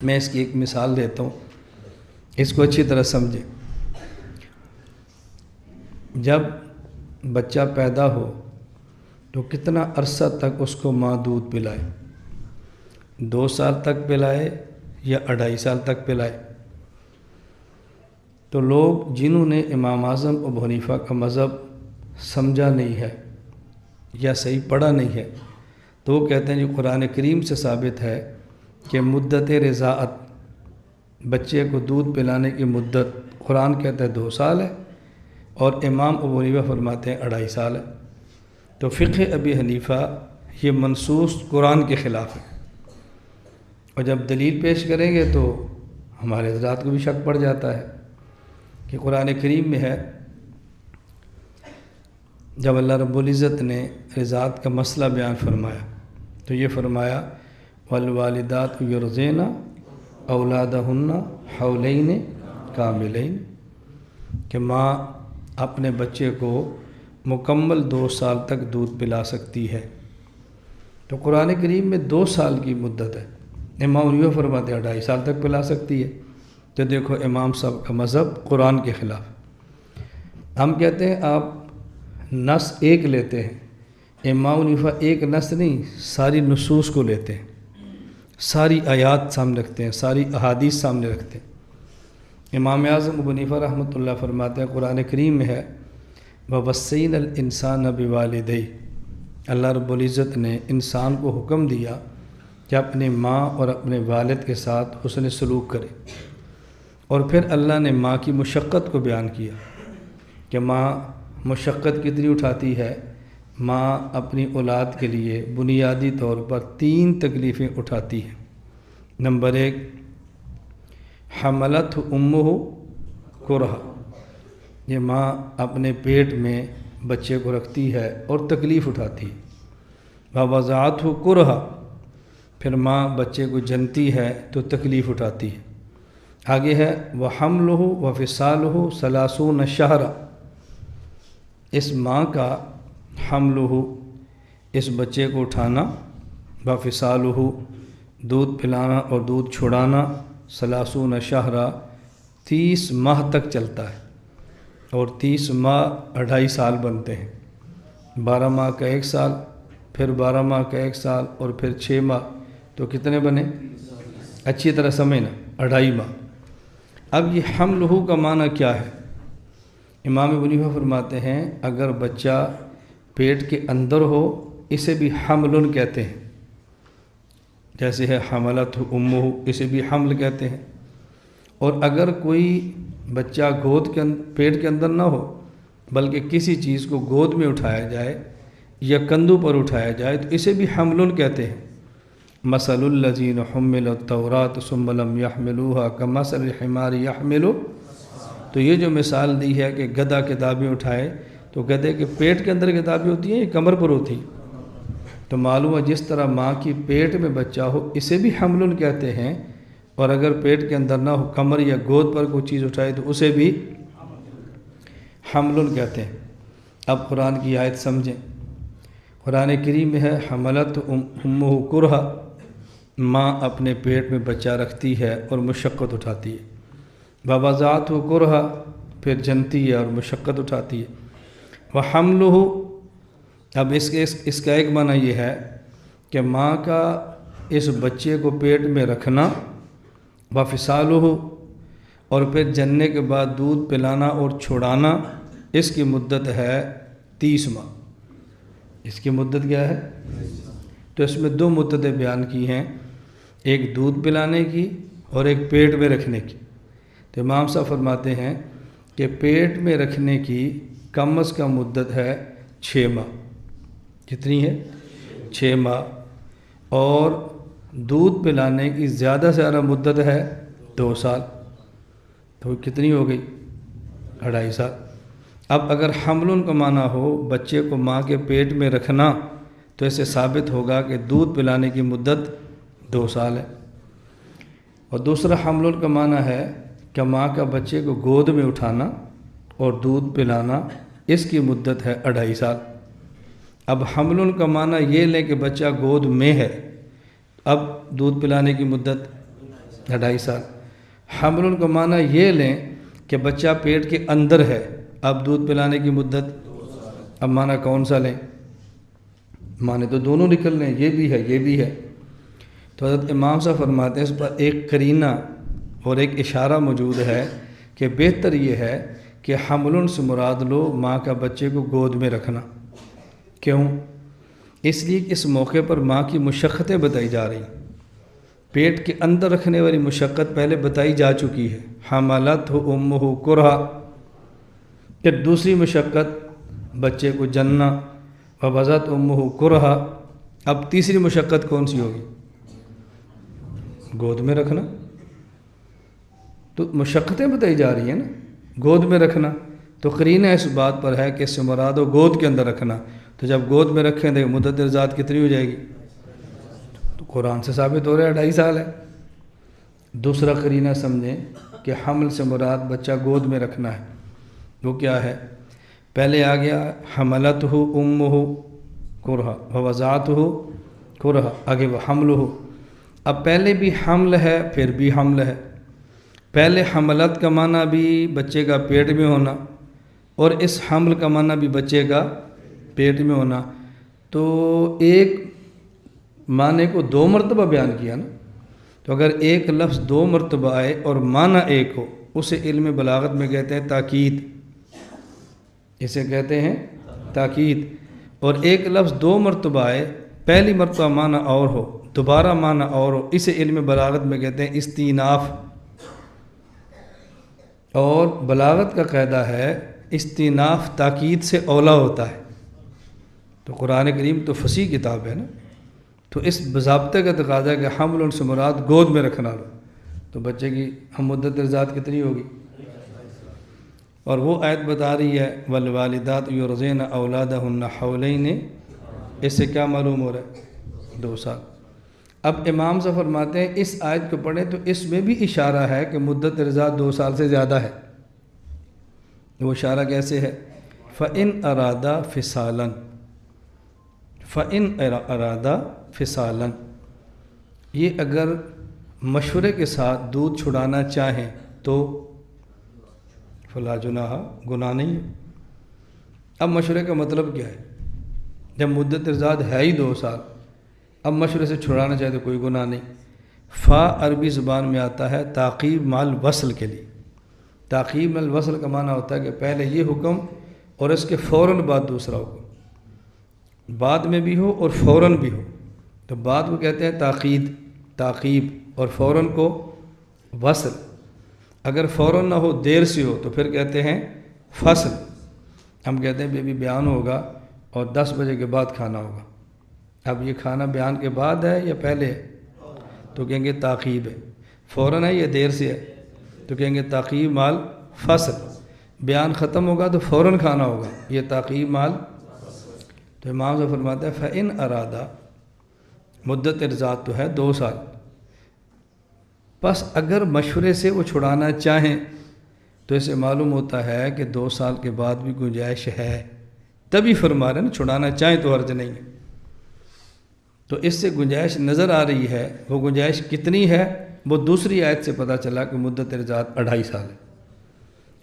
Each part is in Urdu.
میں اس کی ایک مثال دیتا ہوں، اس کو اچھی طرح سمجھیں۔ جب بچہ پیدا ہو تو کتنا عرصہ تک اس کو ماں دودھ پلائے؟ 2 سال تک پلائے یا 2.5 سال تک پلائے؟ تو لوگ جنہوں نے امام اعظم ابو حنیفہ کا مذہب سمجھا نہیں ہے یا صحیح پڑھا نہیں ہے، تو وہ کہتے ہیں جو قرآن کریم سے ثابت ہے کہ مدت رضاعت، بچے کو دودھ پلانے کی مدت، قرآن کہتا ہے 2 سال ہے اور امام ابو حنیفہ فرماتے ہیں 2.5 سال ہے، تو فقہ ابی حنیفہ یہ منصوص قرآن کے خلاف ہے، اور جب دلیل پیش کریں گے تو ہمارے حضرات کو بھی شک پڑ جاتا ہے کہ قرآن کریم میں ہے، جب اللہ رب العزت نے رضاعت کا مسئلہ بیان فرمایا تو یہ فرمایا والوالدات یرضعن اولادہن حولین کاملین، کہ ماں اپنے بچے کو مکمل 2 سال تک دودھ پلا سکتی ہے۔ تو قرآن کریم میں 2 سال کی مدت ہے، امام حنیفہ فرماتے ہیں 2.5 سال تک پلا سکتی ہے، تو دیکھو امام صاحب کا مذہب قرآن کے خلاف۔ ہم کہتے ہیں آپ نص ایک لیتے ہیں، امام حنیفہ ایک نص نہیں، ساری نصوص کو لیتے ہیں، ساری آیات سامنے رکھتے ہیں، ساری احادیث سامنے رکھتے ہیں۔ امام اعظم ابو حنیفہ رحمۃ اللہ فرماتے ہیں قرآن کریم میں ہے وَوَصَّيْنَا الْإِنسَانَ بِوَالِدَيْهِ، اللہ رب العزت نے انسان کو حکم دیا کہ اپنی ماں اور اپنے والد کے ساتھ حسن سلوک کرے، اور پھر اللہ نے ماں کی مشقت کو بیان کیا کہ ماں مشقت کتنی اٹھاتی ہے۔ ماں اپنی اولاد کے لیے بنیادی طور پر 3 تکلیفیں اٹھاتی ہیں۔ نمبر 1، حملت امہ کرہا، یہ ماں اپنے پیٹ میں بچے کو رکھتی ہے اور تکلیف اٹھاتی ہے۔ ووضعتہ کرہا، پھر ماں بچے کو جنتی ہے تو تکلیف اٹھاتی ہے۔ آگے ہے وحملہ وفصالہ 30 شہرا، اس ماں کا حملہ، اس بچے کو اٹھانا، وفصالہ، دودھ پلانا اور دودھ چھڑانا، 30 شہرا، 30 ماہ تک چلتا ہے، اور 30 ماہ 2.5 سال بنتے ہیں۔ 12 ماہ کا 1 سال، پھر 12 ماہ کا 1 سال، اور پھر 6 ماہ، تو کتنے بنے؟ اچھی طرح سمجھنا، 2.5 ماہ۔ اب یہ حملہ کا معنی کیا ہے؟ امام ابو حنیفہ فرماتے ہیں اگر بچہ پیٹ کے اندر ہو اسے بھی حمل کہتے ہیں، جیسے ہے حملت امہ، اسے بھی حمل کہتے ہیں۔ اور اگر کوئی بچہ پیٹ کے اندر نہ ہو بلکہ کسی چیز کو گود میں اٹھایا جائے یا کندھوں پر اٹھایا جائے تو اسے بھی حمل کہتے ہیں۔ مثل الذین حملوا التوراۃ ثم لم يحملوها كمثل الحمار يحمل، تو یہ جو مثال دی ہے کہ گدھا کتابیں اٹھائے، تو گدھے کے پیٹ کے اندر کتابیں ہوتی ہیں یا کمر پر ہوتی ہیں؟ تو معلوم ہے جس طرح ماں کی پیٹ میں بچہ ہو اسے بھی حمل کہتے ہیں، اور اگر پیٹ کے اندر نہ ہو، کمر یا گود پر کوئی چیز اٹھائے تو اسے بھی حمل کہتے ہیں۔ اب قرآن کی آیت سمجھیں، قرآن کریم میں ہے حملت امہ کرہا، ماں اپنے پیٹ میں بچہ رکھتی ہے اور مشقت اٹھاتی ہے۔ ووضعتہ کرہا، پھر جنتی ہے اور مشقت اٹھاتی ہے۔ وحملہ، اب اس کا ایک معنی یہ ہے کہ ماں کا اس بچے کو پیٹ میں رکھنا، وفصالہ، اور پھر جننے کے بعد دودھ پلانا اور چھڑانا، اس کی مدت ہے 30 ماہ۔ اس کی مدت کیا ہے؟ تو اس میں 2 مدتیں بیان کی ہیں، ایک دودھ پلانے کی اور ایک پیٹ میں رکھنے کی۔ تو امام صاحب فرماتے ہیں کہ پیٹ میں رکھنے کی کم از کم مدت ہے 6 ماہ۔ کتنی ہے؟ 6 ماہ۔ اور دودھ پلانے کی زیادہ سے زیادہ مدت ہے 2 سال، تو کتنی ہو گئی؟ 2.5 سال۔ اب اگر حمل کا معنی ہو بچے کو ماں کے پیٹ میں رکھنا، تو اسے ثابت ہوگا کہ دودھ پلانے کی مدت 2 سال ہے۔ اور دوسرا حمل کا معنی ہے کہ ماں کا بچے کو گود میں اٹھانا اور دودھ پلانا، اس کی مدت ہے 2.5 سال۔ اب حمل کا معنی یہ لیں کہ بچہ گود میں ہے، اب دودھ پلانے کی مدت 2.5 سال۔ حمل کا معنی یہ لیں کہ بچہ پیٹ کے اندر ہے، اب دودھ پلانے کی مدت، اب معنی کون سا لیں؟ معنی تو دونوں نکل لیں، یہ بھی ہے یہ بھی ہے۔ تو حضرت امام صاحب فرماتے ہیں اس پر ایک قرینہ اور ایک اشارہ موجود ہے کہ بہتر یہ ہے کہ حمل سے مراد لو ماں کا بچے کو گود میں رکھنا۔ کیوں؟ اس لیے کہ اس موقع پر ماں کی مشقتیں بتائی جا رہی ہیں، پیٹ کے اندر رکھنے والی مشقت پہلے بتائی جا چکی ہے، حملتہ امہ کرہا، پھر دوسری مشقت بچے کو جننا، ووضعت امہ کرہا، اب تیسری مشقت کون سی ہوگی؟ گود میں رکھنا۔ تو مشقتیں بتائی جا رہی ہیں نا، گود میں رکھنا، تو قرینہ اس بات پر ہے کہ اس سے مراد ہو گود کے اندر رکھنا۔ تو جب گود میں رکھیں تو مدت ارضاعت کتنی ہو جائے گی؟ تو قرآن سے ثابت ہو رہا ہے 2.5 سال ہے۔ دوسرا قرینہ سمجھیں کہ حمل سے مراد بچہ گود میں رکھنا ہے، وہ کیا ہے؟ پہلے آ گیا حملتہ امہ کرہا ووضعتہ کرہا، آگے وہ حملہ، اب پہلے بھی حمل ہے پھر بھی حمل ہے۔ پہلے حملت کا معنی بھی بچے کا پیٹ میں ہونا، اور اس حمل کا معنی بھی بچے کا پیٹ میں ہونا، تو ایک معنی کو 2 مرتبہ بیان کیا نا۔ تو اگر ایک لفظ 2 مرتبہ آئے اور معنی ایک ہو، اسے علم بلاغت میں کہتے ہیں تاکید، اسے کہتے ہیں تاکید۔ اور ایک لفظ 2 مرتبہ آئے، پہلی مرتبہ معنی اور ہو، دوبارہ معنی اور ہو، اسے علم بلاغت میں کہتے ہیں استیناف۔ اور بلاغت کا قاعدہ ہے استیناف تاکید سے اولا ہوتا ہے۔ تو قرآن کریم تو فصیح کتاب ہے نا، تو اس بضابطے کا تقاضا ہے کہ حمل سے مراد گود میں رکھنا ہو، تو بچے کی ہم مدت ارضاعت کتنی ہوگی؟ اور وہ آیت بتا رہی ہے والوالدات یرضعن اولادہن حولین، اس سے کیا معلوم ہو رہا ہے؟ 2 سال۔ اب امام صاحب فرماتے ہیں اس آیت کو پڑھیں تو اس میں بھی اشارہ ہے کہ مدت ارضاعت 2 سال سے زیادہ ہے۔ وہ اشارہ کیسے ہے؟ فَإِنْ أَرَادَ فِصَالًا، فَإِنْ أَرَادَ فِصَالًا، یہ اگر مشورے کے ساتھ دودھ چھڑانا چاہیں تو فلا جناح، گناہ نہیں ہے۔ اب مشورے کا مطلب کیا ہے؟ جب مدت ارضاعت ہے ہی 2 سال، اب مشورے سے چھڑانا چاہے تو کوئی گناہ نہیں۔ فا عربی زبان میں آتا ہے تعقیب مال وصل کے لیے۔ تعقیب مال وصل کا معنی ہوتا ہے کہ پہلے یہ حکم اور اس کے فوراً بعد دوسرا حکم، بعد میں بھی ہو اور فوراً بھی ہو، تو بعد کو کہتے ہیں تعقیب، اور فوراً کو وصل۔ اگر فوراً نہ ہو، دیر سے ہو، تو پھر کہتے ہیں فصل۔ ہم کہتے ہیں ابھی بیان ہوگا اور 10 بجے کے بعد کھانا ہوگا، اب یہ کھانا بیان کے بعد ہے یا پہلے ہے؟ تو کہیں گے تعقیب ہے۔ فوراً ہے یا دیر سے ہے؟ تو کہیں گے تعقیب مال فصل۔ بیان ختم ہوگا تو فوراً کھانا ہوگا، یہ تعقیب مال۔ تو امام سے فرماتا ہے فَإِنْ أَرَادَ، مدت ارضاعت تو ہے 2 سال، بس اگر مشورے سے وہ چھڑانا چاہیں تو اسے معلوم ہوتا ہے کہ 2 سال کے بعد بھی گنجائش ہے، تبھی فرما رہے ہیں نا، چھڑانا چاہیں تو حرج نہیں ہے۔ تو اس سے گنجائش نظر آ رہی ہے، وہ گنجائش کتنی ہے وہ دوسری آیت سے پتہ چلا کہ مدت ارضاعت 2.5 سال ہے۔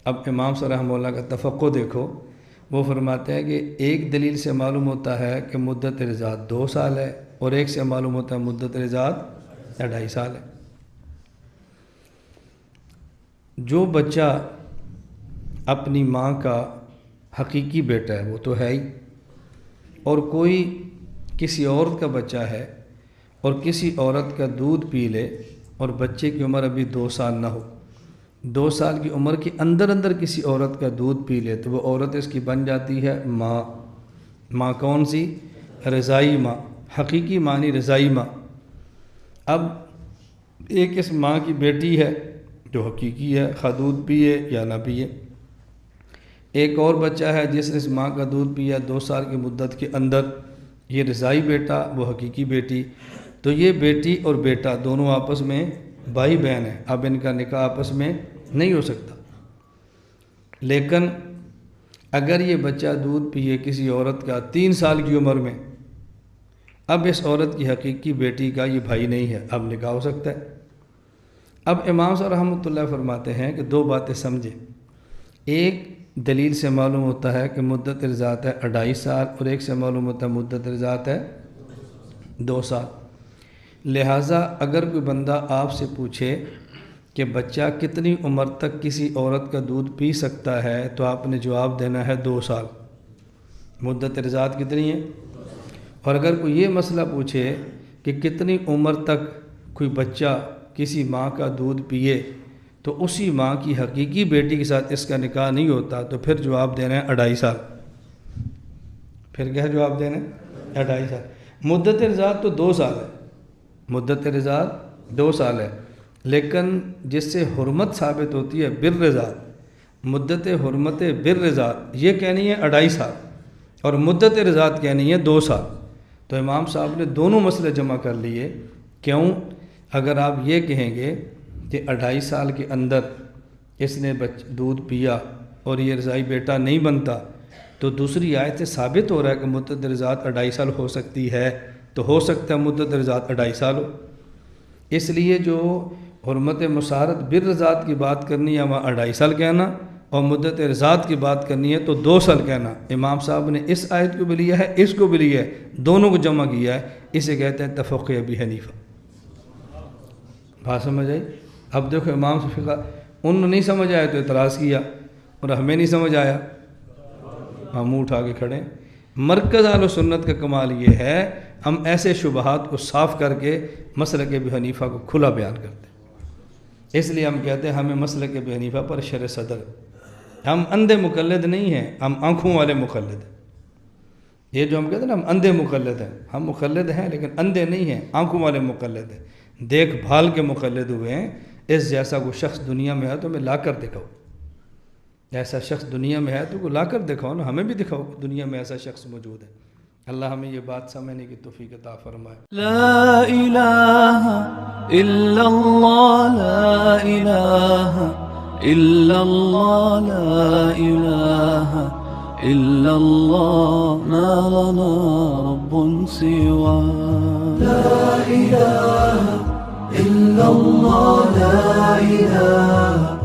اب امام صاحب رحمہ اللہ کا تفقع دیکھو، وہ فرماتے ہیں کہ ایک دلیل سے معلوم ہوتا ہے کہ مدت ارضاعت 2 سال ہے، اور ایک سے معلوم ہوتا ہے مدت ارضاعت 2.5 سال ہے۔ جو بچہ اپنی ماں کا حقیقی بیٹا ہے وہ تو ہے ہی، اور کوئی کسی عورت کا بچہ ہے اور کسی عورت کا دودھ پی لے اور بچے کی عمر ابھی 2 سال نہ ہو، 2 سال کی عمر کے اندر کسی عورت کا دودھ پی لے تو وہ عورت اس کی بن جاتی ہے ماں۔ ماں کون سی؟ رضائی ماں، حقیقی معنی رضائی ماں۔ اب ایک اس ماں کی بیٹی ہے جو حقیقی ہے، خواہ دودھ پیے یا نہ پیے، ایک اور بچہ ہے جس نے اس ماں کا دودھ پیا 2 سال کی مدت کے اندر، یہ رضائی بیٹا، وہ حقیقی بیٹی۔ تو یہ بیٹی اور بیٹا دونوں آپس میں بھائی بہن ہیں، اب ان کا نکاح آپس میں نہیں ہو سکتا۔ لیکن اگر یہ بچہ دودھ پیے کسی عورت کا 3 سال کی عمر میں، اب اس عورت کی حقیقی بیٹی کا یہ بھائی نہیں ہے، اب نکاح ہو سکتا ہے۔ اب امام صاحب رحمۃ اللہ فرماتے ہیں کہ دو باتیں سمجھیں. ایک دلیل سے معلوم ہوتا ہے کہ مدت رضاعت ہے 2.5 سال، اور ایک سے معلوم ہوتا ہے مدت رضاعت ہے 2 سال. لہٰذا اگر کوئی بندہ آپ سے پوچھے کہ بچہ کتنی عمر تک کسی عورت کا دودھ پی سکتا ہے، تو آپ نے جواب دینا ہے 2 سال. مدت رضاعت کتنی ہے؟ اور اگر کوئی یہ مسئلہ پوچھے کہ کتنی عمر تک کوئی بچہ کسی ماں کا دودھ پیے تو اسی ماں کی حقیقی بیٹی کے ساتھ اس کا نکاح نہیں ہوتا، تو پھر جواب دینا ہے 2.5 سال. پھر کیا جواب دینا ہے؟ 2.5 سال. مدت رضاعت تو 2 سال ہے، مدت رضاعت 2 سال ہے، لیکن جس سے حرمت ثابت ہوتی ہے بالرضاعت، مدت حرمت بالرضاعت یہ کہنی ہے 2.5 سال، اور مدت رضاعت کہنی ہے 2 سال. تو امام صاحب نے دونوں مسئلے جمع کر لیے. کیوں؟ اگر آپ یہ کہیں گے کہ 2.5 سال کے اندر اس نے دودھ پیا اور یہ رضاعی بیٹا نہیں بنتا، تو دوسری آیت سے ثابت ہو رہا ہے کہ مدت رضاعت 2.5 سال ہو سکتی ہے، تو ہو سکتا ہے مدت رضاعت 2.5 سال ہو. اس لیے جو حرمت مسارت بالرضاعت کی بات کرنی ہے وہاں 2.5 سال کہنا، اور مدت رضاعت کی بات کرنی ہے تو 2 سال کہنا. امام صاحب نے اس آیت کو بھی لیا ہے، اس کو بھی لیا ہے، دونوں کو جمع کیا ہے. اسے کہتے ہیں تفقہ ابی حنیفہ. بات سمجھ آئی؟ اب دیکھو امام سے فقہ انہوں نہیں سمجھ آیا تو اعتراض کیا، اور ہمیں نہیں سمجھ آیا ہم منہ اٹھا کے کھڑے. مرکز اہل سنت کا کمال یہ ہے ہم ایسے شبہات کو صاف کر کے مسلک ابی حنیفہ کو کھلا بیان کرتے ہیں. اس لیے ہم کہتے ہیں ہمیں مسلک ابی حنیفہ پر شرح صدر. ہم اندھے مقلد نہیں ہیں، ہم آنکھوں والے مقلد ہیں. یہ جو ہم کہتے ہیں نا ہم اندھے مقلد ہیں، ہم مقلد ہیں لیکن اندھے نہیں ہیں، آنکھوں والے مقلد ہیں، دیکھ بھال کے مقلد ہوئے ہیں. اس جیسا کوئی شخص دنیا میں ہے تو ہمیں لا کر دکھاؤ. ایسا شخص دنیا میں ہے تو کوئی لا کر دکھاؤ نا، ہمیں بھی دکھاؤ دنیا میں ایسا شخص موجود ہے. اللہ ہمیں یہ بات سمجھنے کی توفیق عطا فرمائے. لا الہ الا اللہ، لا الہ الا اللہ، لا الہ الا اللہ، ما لنا رب سوا. لا الہ الا اللہ، لا الہ